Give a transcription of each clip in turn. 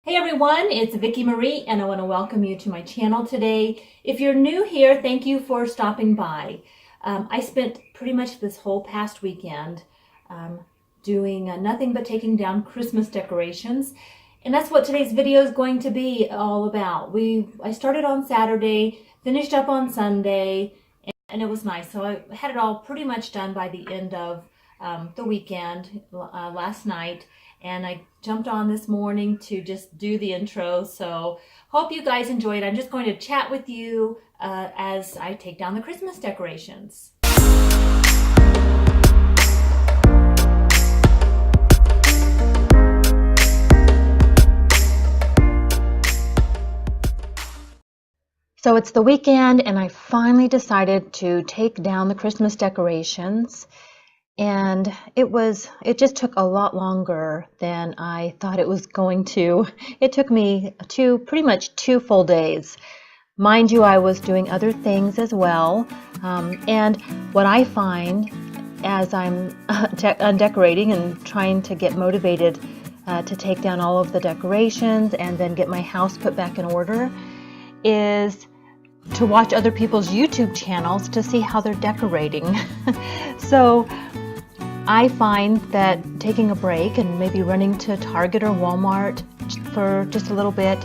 Hey everyone, it's Vicki Marie and I want to welcome you to my channel today. If you're new here, thank you for stopping by. I spent pretty much this whole past weekend doing nothing but taking down Christmas decorations, and that's what today's video is going to be all about. I started on Saturday, finished up on Sunday, and it was nice. So I had it all pretty much done by the end of the weekend last night, and I jumped on this morning to just do the intro. So hope you guys enjoyed. I'm just going to chat with you as I take down the Christmas decorations. So it's the weekend and I finally decided to take down the Christmas decorations. And it just took a lot longer than I thought it was going to. It took me pretty much 2 full days. Mind you, I was doing other things as well. And what I find as I'm decorating and trying to get motivated to take down all of the decorations and then get my house put back in order is to watch other people's YouTube channels to see how they're decorating. So I find that taking a break and maybe running to Target or Walmart for just a little bit,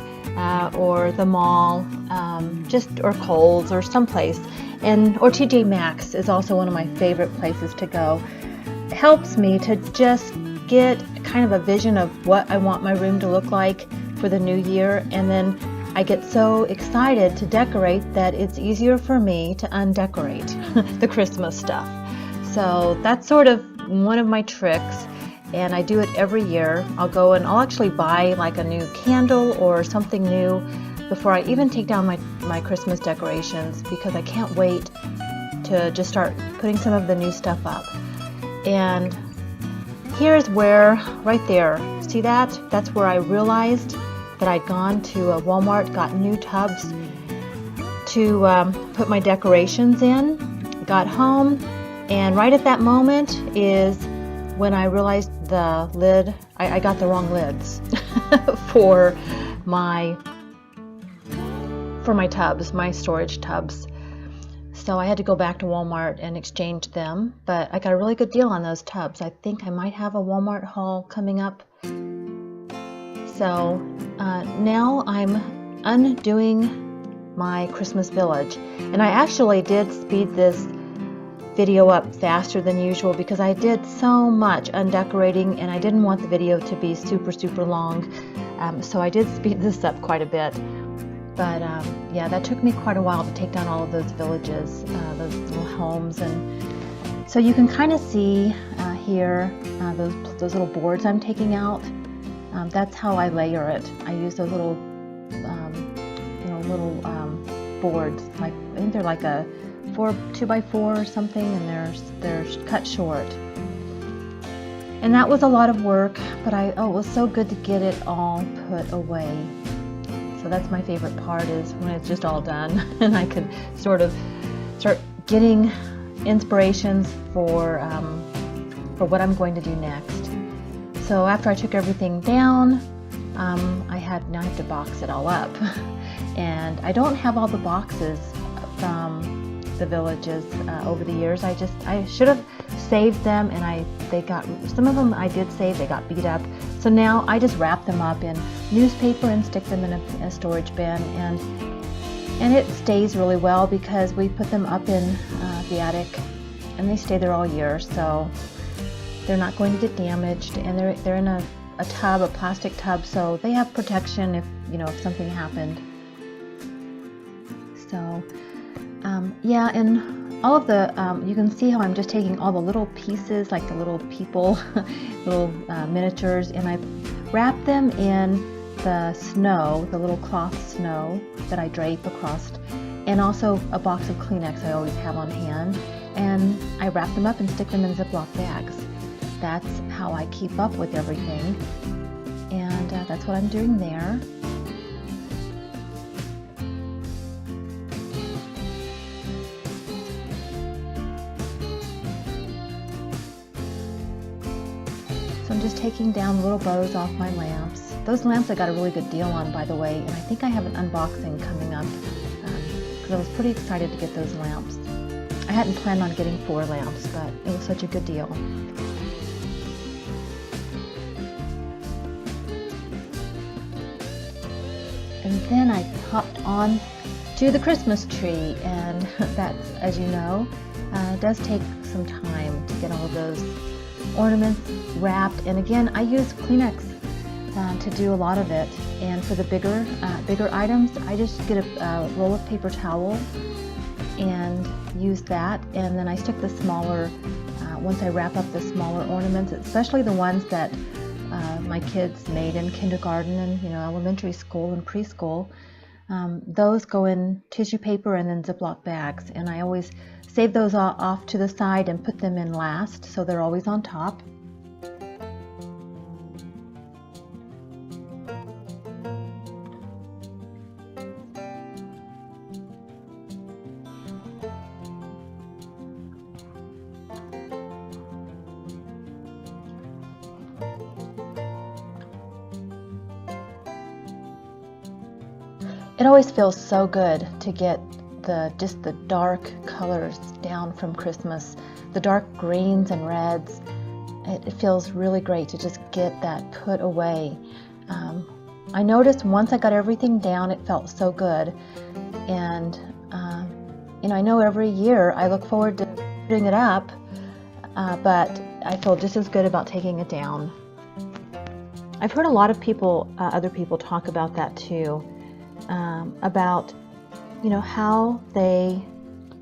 or the mall, or Kohl's or someplace, or TJ Maxx is also one of my favorite places to go. It helps me to just get kind of a vision of what I want my room to look like for the new year, and then I get so excited to decorate that it's easier for me to undecorate the Christmas stuff. So that's sort of one of my tricks, and I do it every year. I'll go and I'll actually buy like a new candle or something new before I even take down my Christmas decorations, because I can't wait to just start putting some of the new stuff up. And here's where, right there, see that? That's where I realized that I'd gone to a Walmart, got new tubs to put my decorations in, got home, and right at that moment is when I realized the lid, I got the wrong lids for my tubs, my storage tubs. So I had to go back to Walmart and exchange them, but I got a really good deal on those tubs. I think I might have a Walmart haul coming up. So now I'm undoing my Christmas village, and I actually did speed this video up faster than usual because I did so much undecorating and I didn't want the video to be super long, so I did speed this up quite a bit. But yeah, that took me quite a while to take down all of those villages, those little homes. And so you can kind of see here those little boards I'm taking out. That's how I layer it. I use those little boards, like I think they're like a 2x4 or something, and they're cut short. And that was a lot of work, but it was so good to get it all put away. So that's my favorite part, is when it's just all done and I can sort of start getting inspirations for what I'm going to do next. So after I took everything down, now I have to box it all up. And I don't have all the boxes from the villages over the years. I should have saved them, and they got, some of them I did save, they got beat up. So now I just wrap them up in newspaper and stick them in a storage bin, and it stays really well because we put them up in the attic and they stay there all year, so they're not going to get damaged, and they're in a tub, a plastic tub, so they have protection if something happened. So yeah, and all of the, you can see how I'm just taking all the little pieces, like the little people, little miniatures, and I wrap them in the snow, the little cloth snow that I drape across, and also a box of Kleenex I always have on hand, and I wrap them up and stick them in Ziploc bags. That's how I keep up with everything, and that's what I'm doing there. So I'm just taking down little bows off my lamps. Those lamps I got a really good deal on, by the way, and I think I have an unboxing coming up because I was pretty excited to get those lamps. I hadn't planned on getting 4 lamps, but it was such a good deal. And then I hopped on to the Christmas tree, and that's, as you know, does take some time to get all of those ornaments wrapped. And again, I use Kleenex to do a lot of it. And for the bigger items, I just get a roll of paper towel and use that. And then I stick the smaller, once I wrap up the smaller ornaments, especially the ones that my kids made in kindergarten and elementary school and preschool, those go in tissue paper and then Ziploc bags, and I always save those off to the side and put them in last, so they're always on top. It always feels so good to get just the dark colors down from Christmas, the dark greens and reds. It feels really great to just get that put away. I noticed once I got everything down, it felt so good. And I know every year I look forward to putting it up, but I feel just as good about taking it down. I've heard a lot of people, other people talk about that too. About how they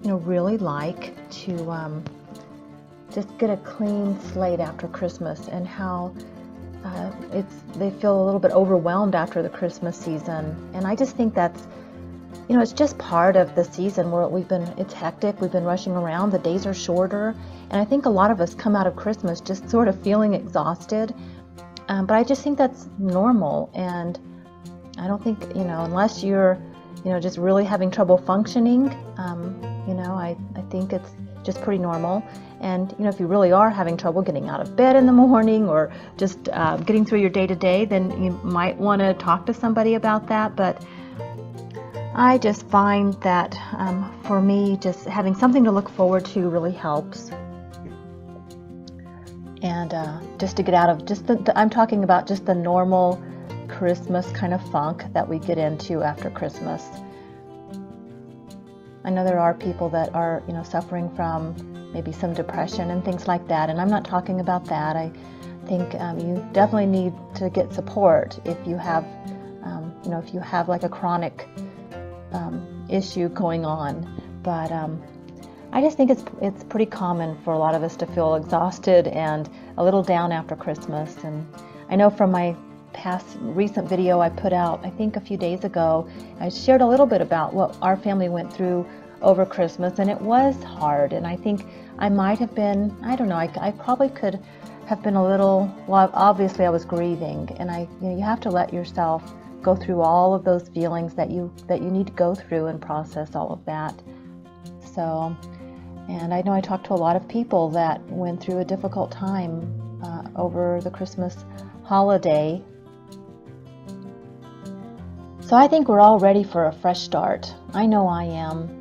really like to just get a clean slate after Christmas, and how they feel a little bit overwhelmed after the Christmas season. And I just think that's it's just part of the season where it's hectic, we've been rushing around, the days are shorter, and I think a lot of us come out of Christmas just sort of feeling exhausted, but I just think that's normal. And I don't think, unless you're, just really having trouble functioning, I think it's just pretty normal. And, if you really are having trouble getting out of bed in the morning or just getting through your day-to-day, then you might want to talk to somebody about that. But I just find that for me, just having something to look forward to really helps. And just to get out of I'm talking about just the normal Christmas kind of funk that we get into after Christmas. I know there are people that are, suffering from maybe some depression and things like that, and I'm not talking about that. I think you definitely need to get support if you have, if you have like a chronic issue going on. But I just think it's pretty common for a lot of us to feel exhausted and a little down after Christmas. And I know from my recent video I put out, I think a few days ago, I shared a little bit about what our family went through over Christmas, and it was hard. And I think I might have been, I don't know, I probably could have been a little, well, obviously I was grieving, and you have to let yourself go through all of those feelings that you need to go through and process all of that. So, and I know I talked to a lot of people that went through a difficult time over the Christmas holiday. So I think we're all ready for a fresh start. I know I am.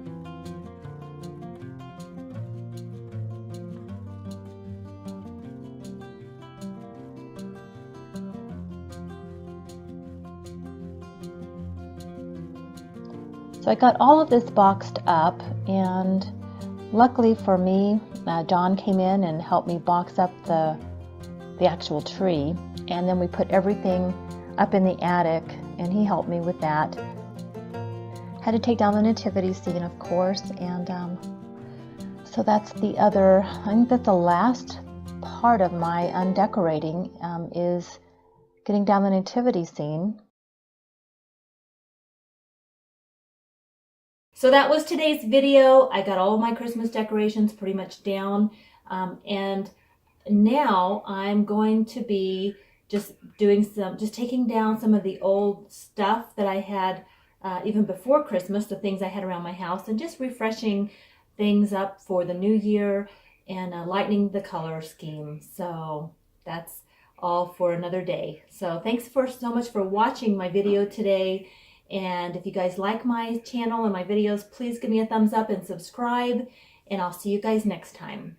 So I got all of this boxed up, and luckily for me, John came in and helped me box up the actual tree, and then we put everything up in the attic, and he helped me with that. Had to take down the nativity scene, of course, and so that's I think that's the last part of my undecorating, is getting down the nativity scene. So that was today's video. I got all of my Christmas decorations pretty much down, and now I'm going to be just taking down some of the old stuff that I had even before Christmas, the things I had around my house, and just refreshing things up for the new year and lightening the color scheme. So that's all for another day. So thanks so much for watching my video today. And if you guys like my channel and my videos, please give me a thumbs up and subscribe. And I'll see you guys next time.